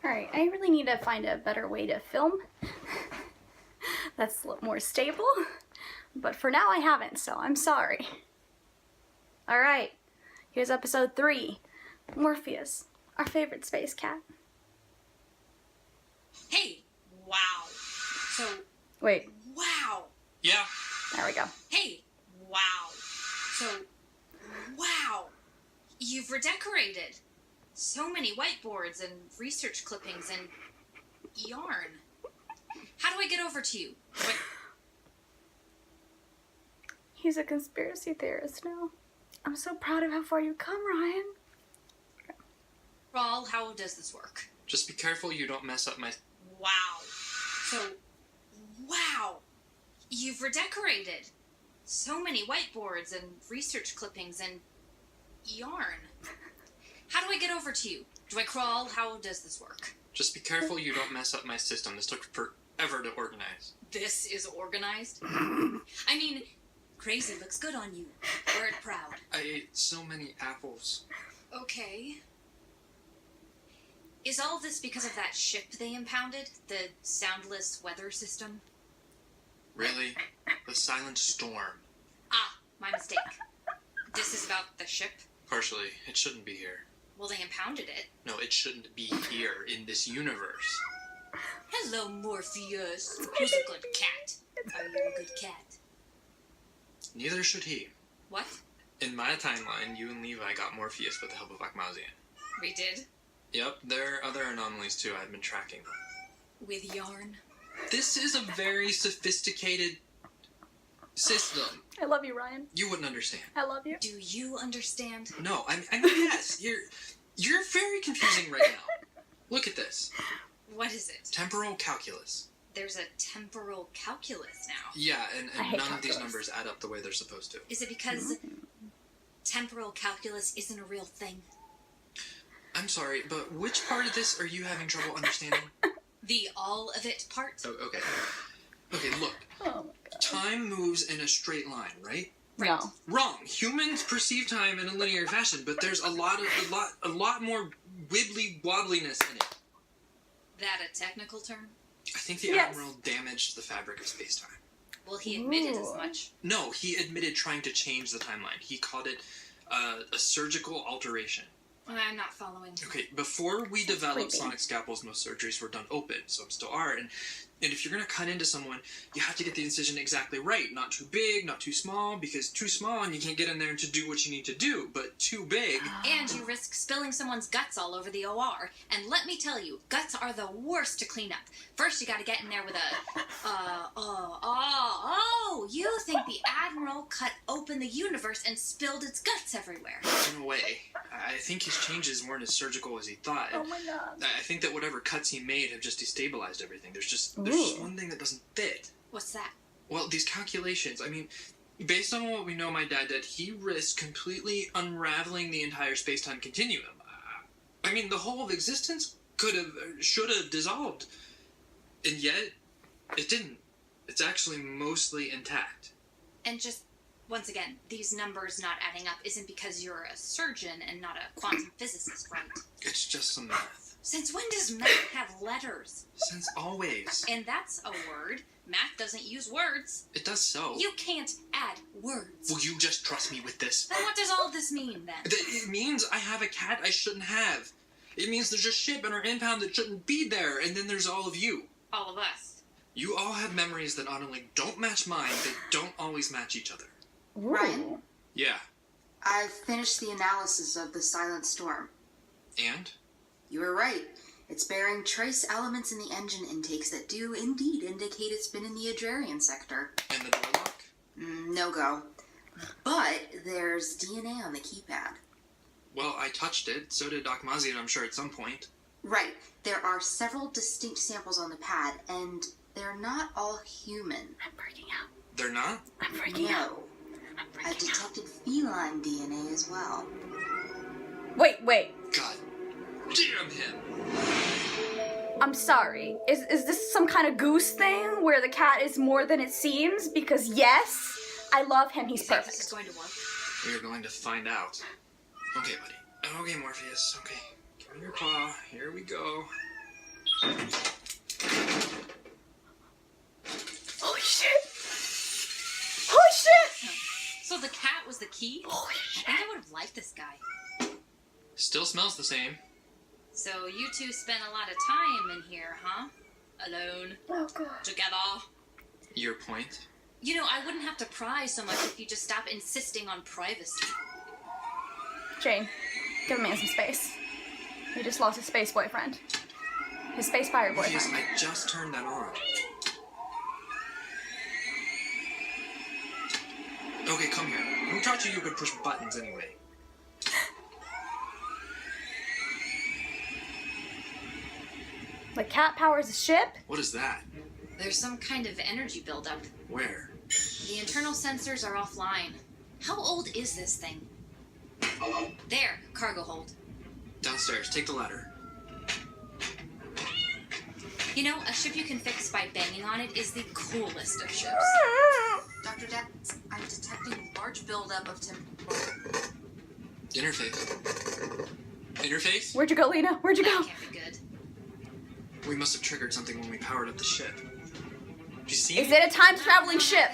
Alright, I really need to find a better way to film that's a little more stable. But for now I haven't, so I'm sorry. Alright, here's episode 3. Morpheus, our favorite space cat. Hey, wow. So... Wait. Wow. Yeah. There we go. Hey, wow. So... Wow. You've redecorated. So many whiteboards and research clippings and yarn. How do I get over to you? What? He's a conspiracy theorist now. I'm so proud of how far you've come, Ryan. Raul, how does this work? Just be careful you don't mess up my... Wow. So, wow. You've redecorated. So many whiteboards and research clippings and yarn. How do I get over to you? Do I crawl? How does this work? Just be careful you don't mess up my system. This took forever to organize. This is organized? I mean, crazy looks good on you. Wear it proud. I ate so many apples. Okay. Is all this because of that ship they impounded? The soundless weather system? Really? The Silent Storm. Ah, my mistake. This is about the ship? Partially. It shouldn't be here. Well, they impounded it. No, it shouldn't be here in this universe. Hello, Morpheus. Who's a good cat? Are you a good cat? Neither should he. What? In my timeline, you and Levi got Morpheus with the help of Akmazian. We did? Yep, there are other anomalies too. I've been tracking them. With yarn? This is a very sophisticated system. I love you, Ryan. You wouldn't understand. I love you. Do you understand? No, I mean yes. You're very confusing right now. Look at this. What is it? Temporal calculus. There's a temporal calculus now. Yeah, and I hate none of these calculus. numbers add up the way they're supposed to. Is it because temporal calculus isn't a real thing? I'm sorry, but which part of this are you having trouble understanding? The all of it part? Oh, okay. Okay, look. Oh my god. Time moves in a straight line, right? No. Wrong. Humans perceive time in a linear fashion, but there's a lot more wibbly wobbliness in it. That a technical term? I think the Yes. Admiral damaged the fabric of space-time. Well, he admitted as Ooh. much. No, he admitted trying to change the timeline. He called it a surgical alteration. I'm not following. Okay, before we developed Creepy. sonic scalpels, most surgeries were done open, some still are, and if you're going to cut into someone, you have to get the incision exactly right. Not too big, not too small, because too small and you can't get in there to do what you need to do, but too big... And you risk spilling someone's guts all over the OR. And let me tell you, guts are the worst to clean up. First, you gotta get in there with you think the Admiral cut open the universe and spilled its guts everywhere. In a way. I think his changes weren't as surgical as he thought. Oh my god. I think that whatever cuts he made have just destabilized everything. There's just one thing that doesn't fit. What's that? Well, these calculations, I mean, based on what we know my dad did, he risked completely unraveling the entire space-time continuum. I mean, the whole of existence should have dissolved. And yet, it didn't. It's actually mostly intact. And just, once again, these numbers not adding up isn't because you're a surgeon and not a quantum physicist, right? It's just some math. Since when does math have letters? Since always. And that's a word. Math doesn't use words. It does so. You can't add words. Will you just trust me with this? Then what does all of this mean, then? It means I have a cat I shouldn't have. It means there's a ship in our impound that shouldn't be there, and then there's all of you. All of us. You all have memories that not only don't match mine, they don't always match each other. Ryan? Yeah. I've finished the analysis of the Silent Storm. And? You were right. It's bearing trace elements in the engine intakes that do indeed indicate it's been in the Adrarian sector. And the door lock? No go. But there's DNA on the keypad. Well, I touched it. So did Doc Mazian, I'm sure, at some point. Right. There are several distinct samples on the pad, and they're not all human. I'm freaking out. They're not? I'm freaking out. No. I'm I've freaking out. detected feline DNA as well. Wait. God damn him. I'm sorry. Is this some kind of goose thing where the cat is more than it seems? Because yes, I love him. He's You think this is perfect. going to work? We're going to find out. Okay, buddy. Okay, Morpheus. Okay. Give me your paw. Here we go. Holy shit! Holy shit! So the cat was the key? Holy I shit! think I would have liked this guy. Still smells the same. So you two spent a lot of time in here, huh? Alone. Oh god. Together. Your point? You know, I wouldn't have to pry so much if you just stop insisting on privacy. Jane, give a man some space. He just lost his space boyfriend. His space pirate Morpheus, boyfriend. I just turned that on. Okay, come here. Who taught you could push buttons anyway? The cat powers a ship? What is that? There's some kind of energy buildup. Where? The internal sensors are offline. How old is this thing? There, cargo hold. Downstairs. Take the ladder. You know, a ship you can fix by banging on it is the coolest of ships. Dr. Dex, I'm detecting large buildup of Interface. Interface? Where'd you go, Lena? Where'd you go? That can't be good. We must have triggered something when we powered up the ship. Did you see Is it a time-traveling ship?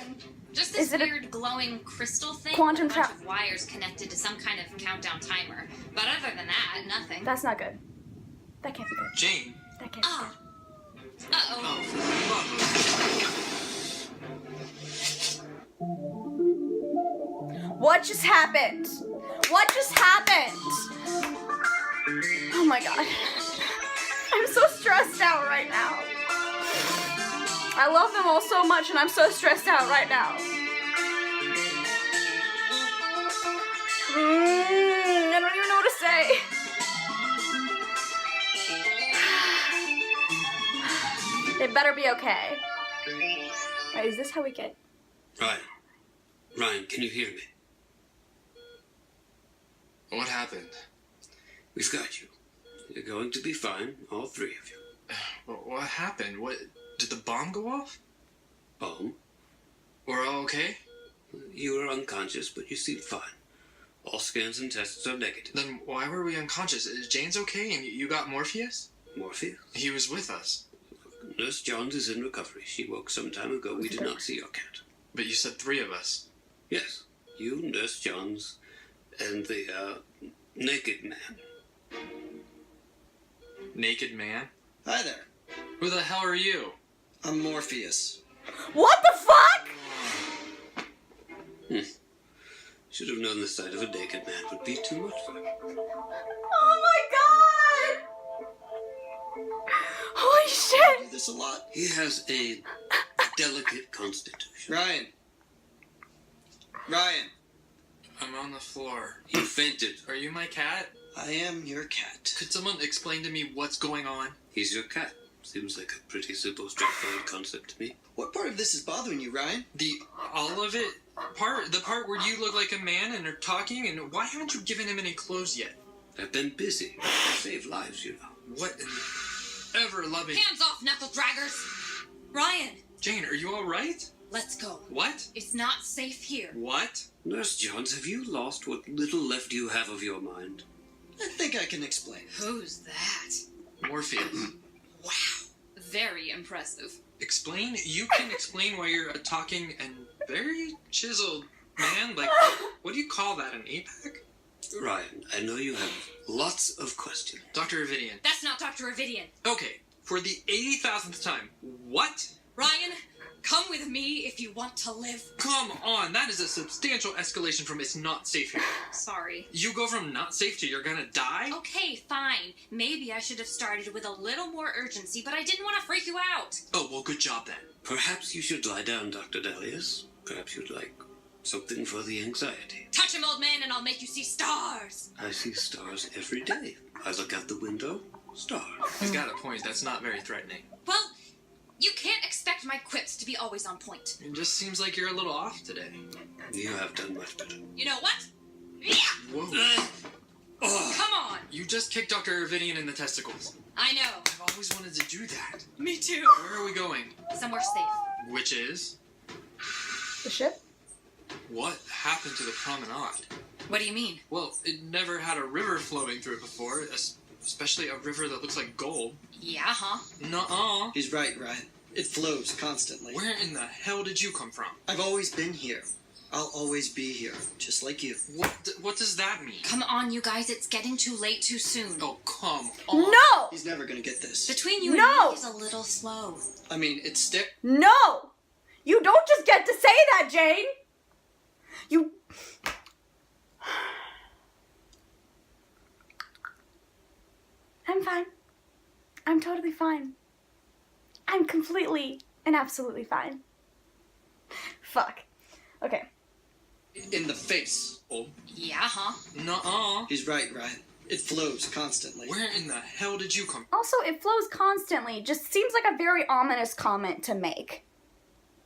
Just this Is it a weird glowing crystal thing quantum with a bunch trap? of wires connected to some kind of countdown timer. But other than that, nothing. That's not good. That can't be good. Jane? That can't be Ah. good. Uh-oh. Oh, for the love of... What just happened? What just happened? Oh my god. I'm so stressed out right now. I love them all so much and I'm so stressed out right now. I don't even know what to say. They better be okay. Wait, is this how we get... Ryan. Ryan, can you hear me? What happened? We've got you. You're going to be fine, all three of you. What happened? What... Did the bomb go off? Oh? We're all okay? You were unconscious, but you seem fine. All scans and tests are negative. Then why were we unconscious? Is Jane's okay and you got Morpheus? Morpheus? He was with us. Nurse Johns is in recovery. She woke some time ago. We did not see your cat. But you said 3 of us. Yes. You, Nurse Johns, and the, naked man. Naked man? Hi there. Who the hell are you? I'm Morpheus. What the fuck? Should have known the sight of a naked man would be too much for him. Oh my god! Holy I shit! do this a lot. He has a delicate constitution. Ryan. Ryan. I'm on the floor. He fainted. Are you my cat? I am your cat. Could someone explain to me what's going on? He's your cat. Seems like a pretty simple, straightforward concept to me. What part of this is bothering you, Ryan? All of it part? The part where you look like a man and are talking? And why haven't you given him any clothes yet? I've been busy. Save lives, you know. What in the ever-loving... Hands off, knuckle draggers! Ryan, Jane, are you alright? let's go. What? It's not safe here. What? Nurse Johns, have you lost what little left you have of your mind? I think I can explain. Who's that? Morpheus. Wow. Very impressive. Explain? You can explain why you're a talking and very chiseled man? Like, what do you call that, an APAC? Ryan, I know you have lots of questions. Dr. Avidian. That's not Dr. Avidian. Okay, for the 80,000th time, what? Ryan, come with me if you want to live. Come on, that is a substantial escalation from it's not safe here. Sorry. You go from not safe to you're gonna die? Okay, fine. Maybe I should have started with a little more urgency, but I didn't want to freak you out. Oh, well, good job then. Perhaps you should lie down, Dr. Delius. Perhaps you'd like something for the anxiety. Touch him, old man, and I'll make you see stars. I see stars every day. I look out the window, stars. He's got a point. That's not very threatening. Well, you can't expect my quips to be always on point. It just seems like you're a little off today. You have done much better. You know what? Whoa. Come on. You just kicked Dr. Avidian in the testicles. I know. I've always wanted to do that. Me too. Where are we going? Somewhere safe. Which is? The ship? What happened to the promenade? What do you mean? Well, it never had a river flowing through it before, Especially a river that looks like gold. Yeah, huh? Nuh-uh. He's right, Ryan. It flows constantly. Where in the hell did you come from? I've always been here. I'll always be here, just like you. What does that mean? Come on, you guys, it's getting too late too soon. Oh, come on. No! He's never gonna get this. Between you and No! me, he's a little slow. I mean, it's stick. No! You don't just get to say that, Jane! You... I'm fine. I'm totally fine. I'm completely and absolutely fine. Fuck. Okay. In the face. Oh, Yeah, huh? nuh-uh. He's right, Ryan. It flows constantly. Where in the hell did you come from? Also, it flows constantly. Just seems like a very ominous comment to make.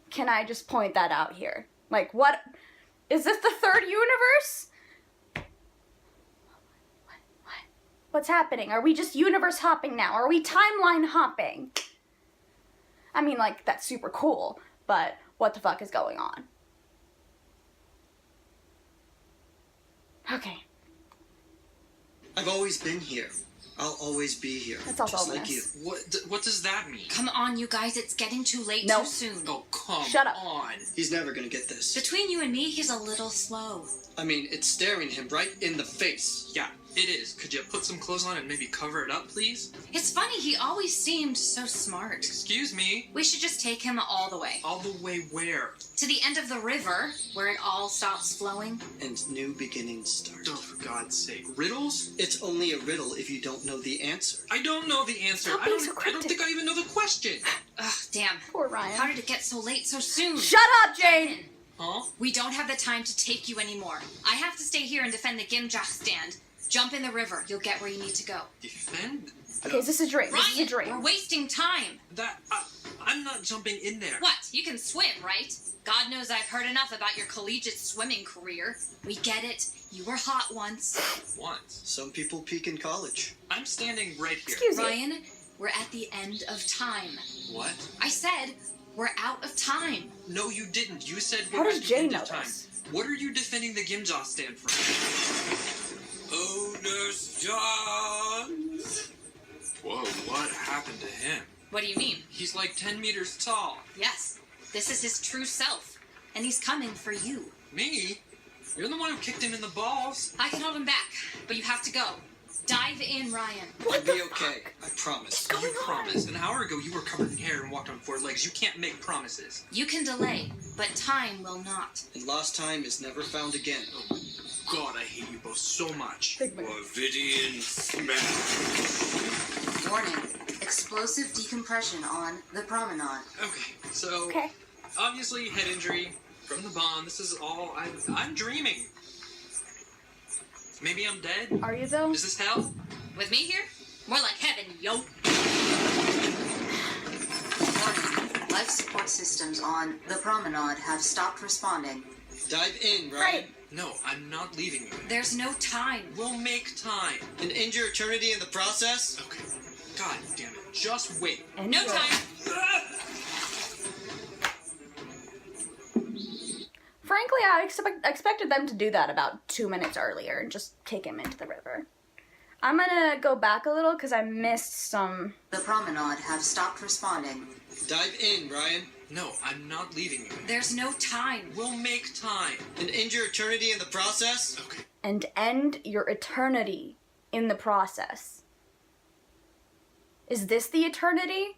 Can I just point that out here? Like, what? Is this the third universe? What's happening? Are we just universe hopping now? Are we timeline hopping? I mean, like, that's super cool, but what the fuck is going on? Okay. I've always been here. I'll always be here, That's also just like you. ominous. What does that mean? Come on, you guys, it's getting too late No. too soon. Oh, come Shut up. on. He's never gonna get this. Between you and me, he's a little slow. I mean, it's staring him right in the face. Yeah, it is. Could you put some clothes on and maybe cover it up, please? It's funny, he always seemed so smart. Excuse me. We should just take him all the way. All the way where? To the end of the river, where it all stops flowing. And new beginnings start. Oh, for God's sake. Riddles? It's only a riddle if you don't know the answer. I don't know the answer. Stop I being don't, so I don't cryptic. think I even know the question. Ugh, damn. Poor How Ryan. did it get so late so soon? Shut up, Jane! Huh? We don't have the time to take you anymore. I have to stay here and defend the Gimjock stand. Jump in the river. You'll get where you need to go. Defend? Okay, is this a dream? This is a Ryan, dream. we're wasting time. I'm not jumping in there. What? You can swim, right? God knows I've heard enough about your collegiate swimming career. We get it. You were hot once. Once. Some people peak in college. I'm standing right here. Excuse you. Ryan, we're at the end of time. What? I said we're out of time. No, you didn't. You said How we're does at the Jane end know of time. this? What are you defending the Gimjaw stand from? Oh, Nurse John! Whoa, what happened to him? What do you mean? He's like 10 meters tall. Yes, this is his true self. And he's coming for you. Me? You're the one who kicked him in the balls. I can hold him back, but you have to go. Dive in, Ryan. I'll be okay. I promise. You promised. An hour ago, you were covered in hair and walked on 4 legs. You can't make promises. You can delay, but time will not. And lost time is never found again. Oh my God, I hate you both so much. Morphidian smash. Warning. Explosive decompression on the promenade. Okay, so Okay. obviously head injury from the bomb. This is all I'm dreaming. Maybe I'm dead. Are you though? Is this hell? With me here? More like heaven, yo. Warning. Life support systems on the promenade have stopped responding. Dive in, Ryan. Right. No, I'm not leaving you. There's no time. We'll make time. And end your eternity in the process? Okay. God damn it. Just wait. And No go. time. Frankly, I expected them to do that about 2 minutes earlier and just take him into the river. I'm gonna go back a little because I missed some. The promenade have stopped responding. Dive in, Ryan. No, I'm not leaving you. There's no time. We'll make time. And end your eternity in the process? Okay. And end your eternity in the process. Is this the eternity?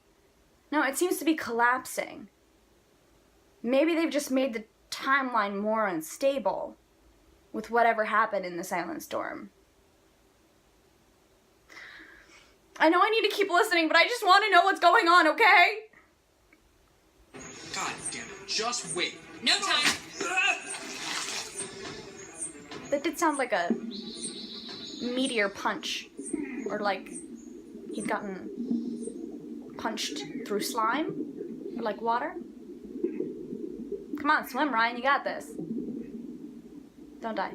No, it seems to be collapsing. Maybe they've just made the timeline more unstable with whatever happened in the Silent Storm. I know I need to keep listening, but I just want to know what's going on, okay? God damn it. Just wait. No time. That did sound like a meteor punch. Or like he'd gotten punched through slime? Or like water? Come on, swim, Ryan, you got this. Don't die.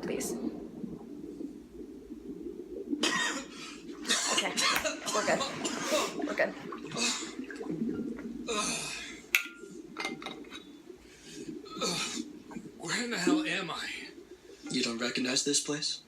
Please. Okay, we're good. We're good. Where in the hell am I? You don't recognize this place?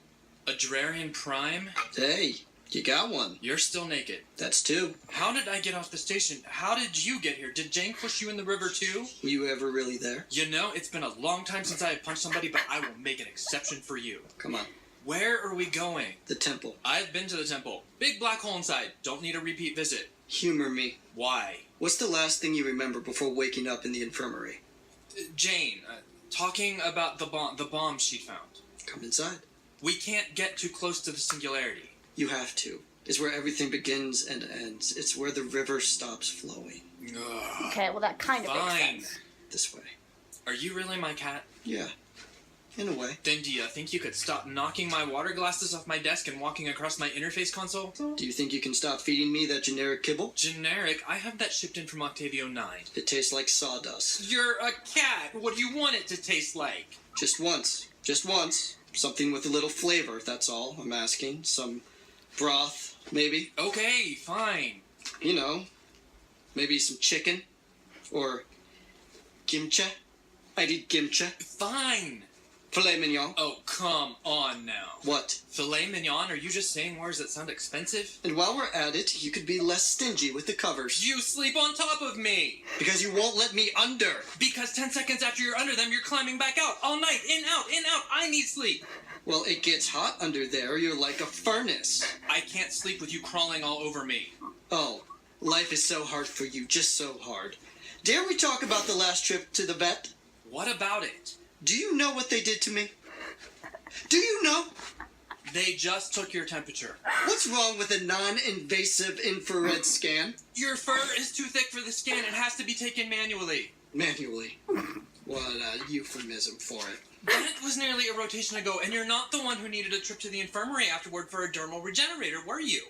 Adrarian Prime? Hey, you got one. You're still naked. That's two. How did I get off the station? How did you get here? Did Jane push you in the river too? Were you ever really there? You know, it's been a long time since I have punched somebody, but I will make an exception for you. Come on. Where are we going? The temple. I've been to the temple. Big black hole inside. Don't need a repeat visit. Humor me. Why? What's the last thing you remember before waking up in the infirmary? Jane, talking about the bomb she'd found. Come inside. We can't get too close to the singularity. You have to. It's where everything begins and ends. It's where the river stops flowing. Ugh. Okay, well that kind of makes Fine. sense. This way. Are you really my cat? Yeah. In a way. Then do you think you could stop knocking my water glasses off my desk and walking across my interface console? Do you think you can stop feeding me that generic kibble? Generic? I have that shipped in from Octavio 9. It tastes like sawdust. You're a cat. What do you want it to taste like? Just once. Just once. Something with a little flavor, that's all I'm asking. Some broth, maybe. Okay, fine. You know, maybe some chicken. Or kimchi. I'd eat kimchi. Fine. Filet mignon. Oh, come on now. What? Filet mignon? Are you just saying words that sound expensive? And while we're at it, you could be less stingy with the covers. You sleep on top of me! Because you won't let me under. Because 10 seconds after you're under them, you're climbing back out. All night. In, out, in, out. I need sleep. Well, it gets hot under there. You're like a furnace. I can't sleep with you crawling all over me. Oh, life is so hard for you. Just so hard. Dare we talk about the last trip to the vet? What about it? Do you know what they did to me? Do you know? They just took your temperature. What's wrong with a non-invasive infrared scan? Your fur is too thick for the scan. It has to be taken manually. Manually. What a euphemism for it. That was nearly a rotation ago, and you're not the one who needed a trip to the infirmary afterward for a dermal regenerator, were you?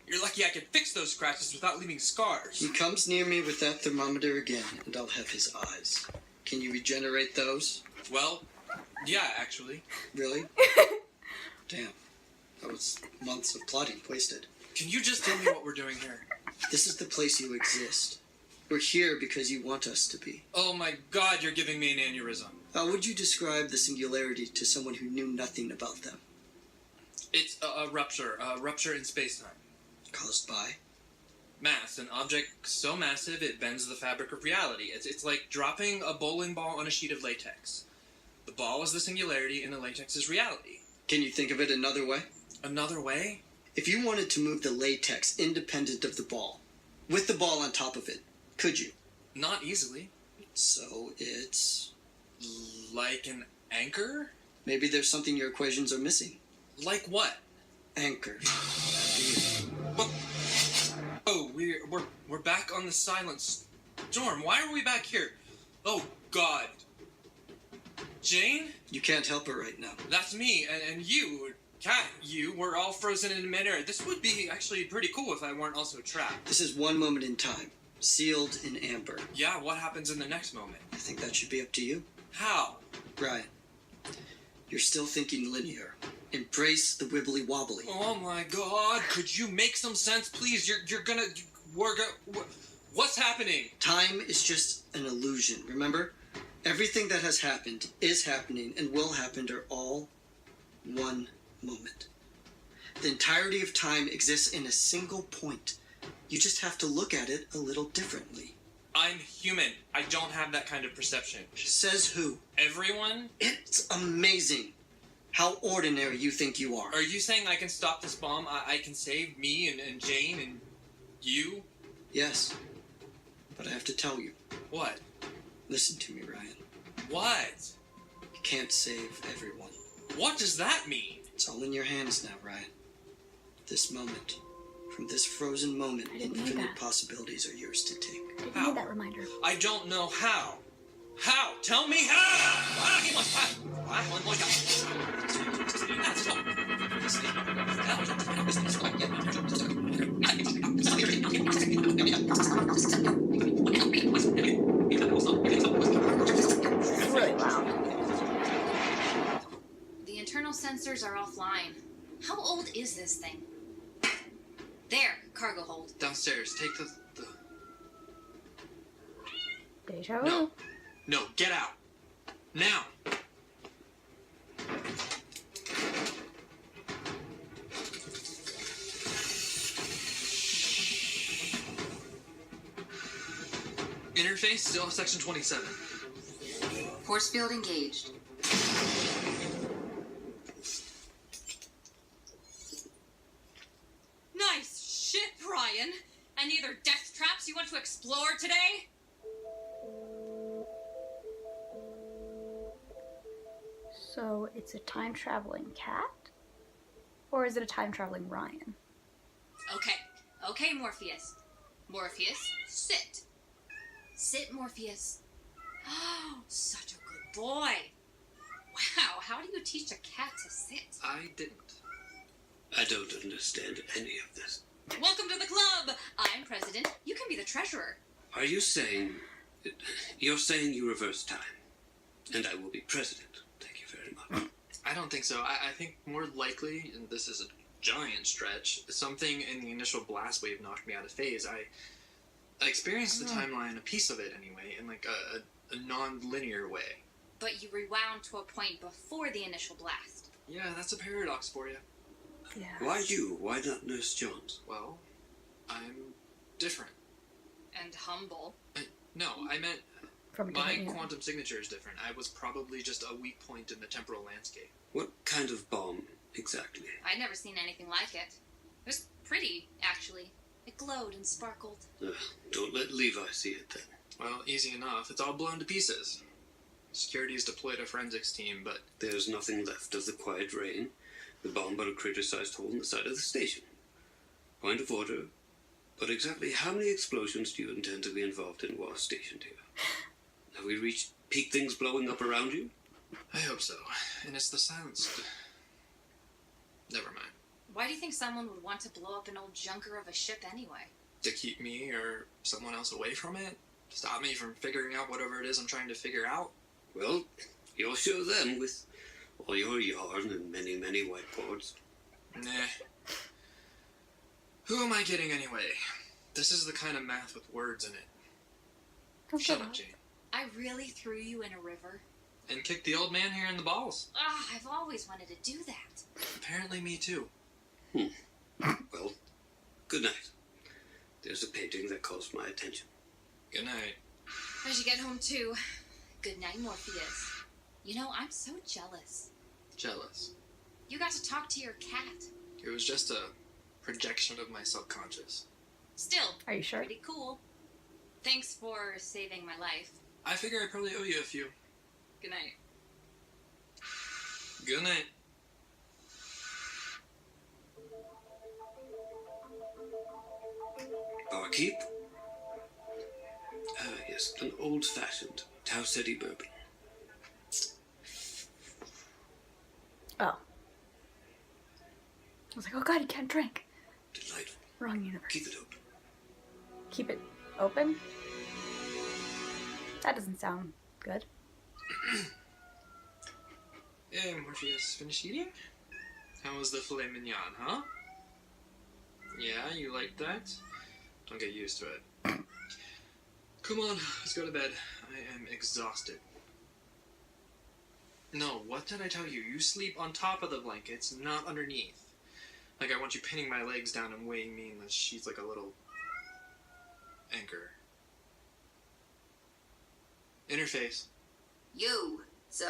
You're lucky I could fix those scratches without leaving scars. He comes near me with that thermometer again, and I'll have his eyes. Can you regenerate those? Well, yeah, actually. Really? Damn. That was months of plotting wasted. Can you just tell me what we're doing here? This is the place you exist. We're here because you want us to be. Oh my god, you're giving me an aneurysm. How would you describe the singularity to someone who knew nothing about them? It's a rupture in space-time. Caused by? Mass, an object so massive it bends the fabric of reality. It's like dropping a bowling ball on a sheet of latex. The ball is the singularity and the latex is reality. Can you think of it another way? Another way? If you wanted to move the latex independent of the ball, with the ball on top of it, could you? Not easily. So it's... Like an anchor? Maybe there's something your equations are missing. Like what? Anchor. Oh, we're back on the silent storm. Why are we back here? Oh, God. Jane? You can't help it right now. That's me, and you, Cat, we're all frozen in midair. This would be actually pretty cool if I weren't also trapped. This is one moment in time, sealed in amber. Yeah, what happens in the next moment? I think that should be up to you. How? Ryan, you're still thinking linear. Embrace the wibbly wobbly. Oh my God, could you make some sense, please? What's happening? Time is just an illusion, remember? Everything that has happened, is happening, and will happen are all one moment. The entirety of time exists in a single point. You just have to look at it a little differently. I'm human. I don't have that kind of perception. Says who? Everyone? It's amazing how ordinary you think you are. Are you saying I can stop this bomb? I can save me and Jane and you? Yes. But I have to tell you. What? Listen to me, Ryan. What? You can't save everyone. What does that mean? It's all in your hands now, Ryan. This moment. From this frozen moment, I didn't need infinite that. possibilities are yours to take. I didn't How? need that reminder. I don't know how. How? Tell me how! It's really loud. The internal sensors are offline. How old is this thing? There, cargo hold. Downstairs, take the... Deja vu. No. No, get out. Now. Interface still section 27. Force field engaged. Nice ship, Ryan. Any other death traps you want to explore today? So it's a time traveling cat? Or is it a time traveling Ryan? Okay, Morpheus. Morpheus, sit. Sit, Morpheus. Oh, such a good boy. Wow, how do you teach a cat to sit? I didn't. I don't understand any of this. Welcome to the club. I'm president. You can be the treasurer. Are you saying... You're saying you reverse time, and I will be president. Thank you very much. I don't think so. I think more likely, and this is a giant stretch, something in the initial blast wave knocked me out of phase. I experienced the timeline, a piece of it anyway, in like a non-linear way. But you rewound to a point before the initial blast. Yeah, that's a paradox for you. Yeah. Why you? Why not Nurse Jones? Well, I'm different. And humble. No, I meant From a my different era. quantum signature is different. I was probably just a weak point in the temporal landscape. What kind of bomb, exactly? I'd never seen anything like it. It was pretty, actually. It glowed and sparkled. Don't let Levi see it then. Well, easy enough. It's all blown to pieces. Security has deployed a forensics team, but There's nothing left of the quiet rain. The bomb but a crater-sized hole in the side of the station. Point of order. But exactly how many explosions do you intend to be involved in while stationed here? Have we reached peak things blowing up around you? I hope so. And it's the silence. Never mind. Why do you think someone would want to blow up an old junker of a ship anyway? To keep me or someone else away from it? Stop me from figuring out whatever it is I'm trying to figure out? Well, you'll show them with all your yarn and many, many whiteboards. Nah. Who am I kidding anyway? This is the kind of math with words in it. Don't Shut get up, it. Jane. I really threw you in a river. And kick the old man here in the balls. I've always wanted to do that. Apparently me too. Well, good night. There's a painting that calls my attention. Good night. I should get home too. Good night, Morpheus. You know, I'm so jealous. Jealous. You got to talk to your cat. It was just a projection of my subconscious. Still, Are you sure? pretty cool. Thanks for saving my life. I figure I probably owe you a few. Good night. Good night. Barkeep? Yes, an old-fashioned Tau City bourbon. Oh. I was like, oh god, you can't drink. Delightful. Wrong universe. Keep it open. Keep it open? That doesn't sound good. Hey, Morpheus, finished eating? How was the filet mignon, huh? Yeah, you liked that? Don't get used to it. Come on, let's go to bed. I am exhausted. No, what did I tell you? You sleep on top of the blankets, not underneath. Like I want you pinning my legs down and weighing me in the sheets like a little anchor. Interface. Yo, so,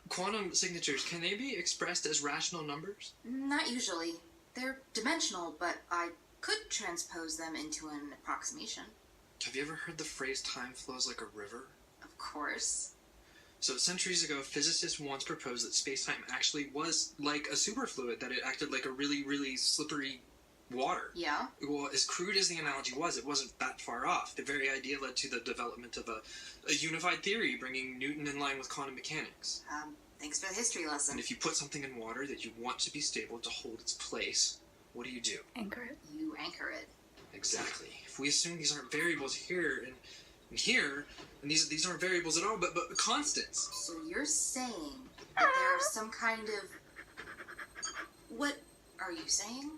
Quantum signatures, can they be expressed as rational numbers? not usually. They're dimensional, but I could transpose them into an approximation. Have you ever heard the phrase time flows like a river? Of course. So centuries ago, physicists once proposed that space-time actually was like a superfluid, that it acted like a really, really slippery water. Yeah? Well, as crude as the analogy was, it wasn't that far off. The very idea led to the development of a unified theory, bringing Newton in line with quantum mechanics. Thanks for the history And lesson. if you put something in water that you want to be stable to hold its place, what do? Anchor it. You anchor it. Exactly. If we assume these aren't variables here and here, and these aren't variables at all, but constants. So you're saying that there's some kind of... What are you saying?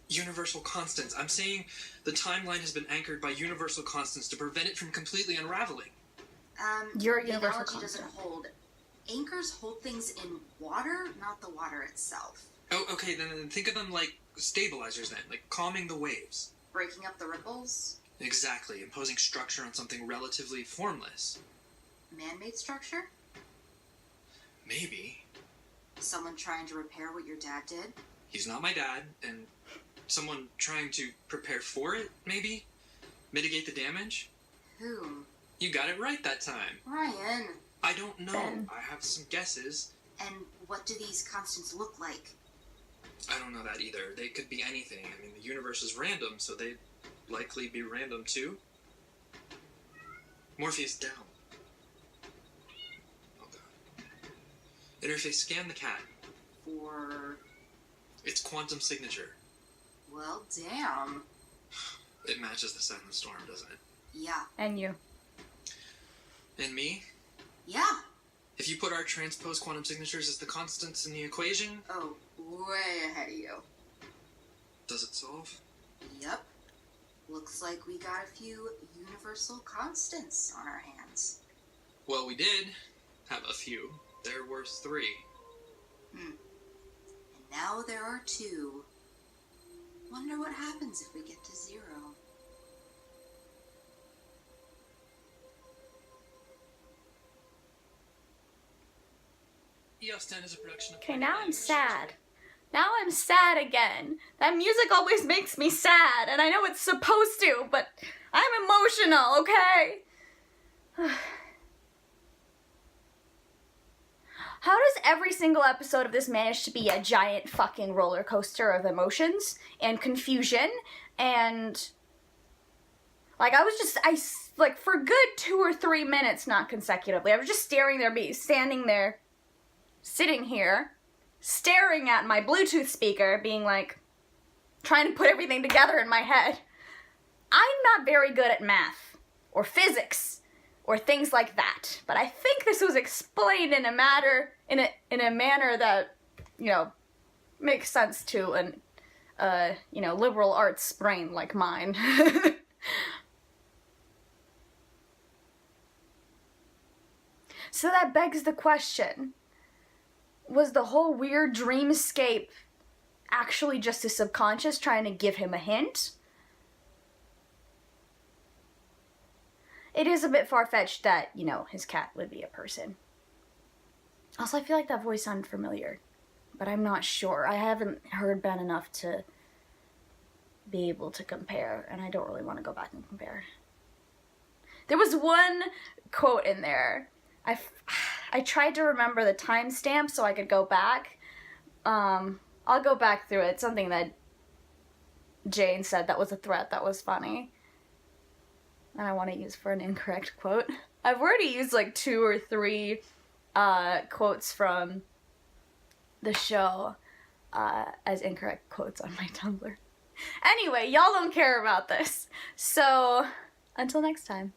Universal constants. I'm saying the timeline has been anchored by universal constants to prevent it from completely unraveling. You're a the universal analogy constant. doesn't hold. Anchors hold things in water, not the water itself. Oh, okay, then think of them like stabilizers then, like calming the waves. Breaking up the ripples? Exactly, imposing structure on something relatively formless. Man-made structure? Maybe. Someone trying to repair what your dad did? He's not my dad, and someone trying to prepare for it, maybe? Mitigate the damage? Whom? You got it right that time. Ryan. I don't know. Ben. I have some guesses. And what do these constants look like? I don't know that either. They could be anything. I mean, the universe is random, so they'd likely be random too. Morpheus down. Oh god. Interface scan the cat. For... Its quantum signature. well, damn. It matches the Silent Storm, doesn't it? Yeah. And you. And me? Yeah. If you put our transpose quantum signatures as the constants in the equation, Oh, way ahead of you. does it solve? Yep. Looks like we got a few universal constants on our hands. Well, we did have a few. There were 3. And now there are 2. Wonder what happens if we get to 0. EOS10 is a production of... Okay, now I'm sad. Now I'm sad again. That music always makes me sad, and I know it's supposed to, but I'm emotional, okay? How does every single episode of this manage to be a giant fucking roller coaster of emotions and confusion and... Like, like, for a good 2 or 3 minutes, not consecutively, I was just standing there, sitting here, staring at my Bluetooth speaker, being like, trying to put everything together in my head. I'm not very good at math, or physics, or things like that, but I think this was explained in a manner that, you know, makes sense to an, you know, liberal arts brain like mine. So that begs the question, was the whole weird dreamscape actually just his subconscious trying to give him a hint? It is a bit far-fetched that, you know, his cat would be a person. Also, I feel like that voice sounded familiar, but I'm not sure. I haven't heard Ben enough to be able to compare, and I don't really want to go back and compare. There was one quote in there. I tried to remember the timestamp so I could go back. I'll go back through it. Something that Jane said that was a threat that was funny. And I want to use for an incorrect quote. I've already used like 2 or 3 quotes from the show as incorrect quotes on my Tumblr. Anyway, y'all don't care about this. So, until next time.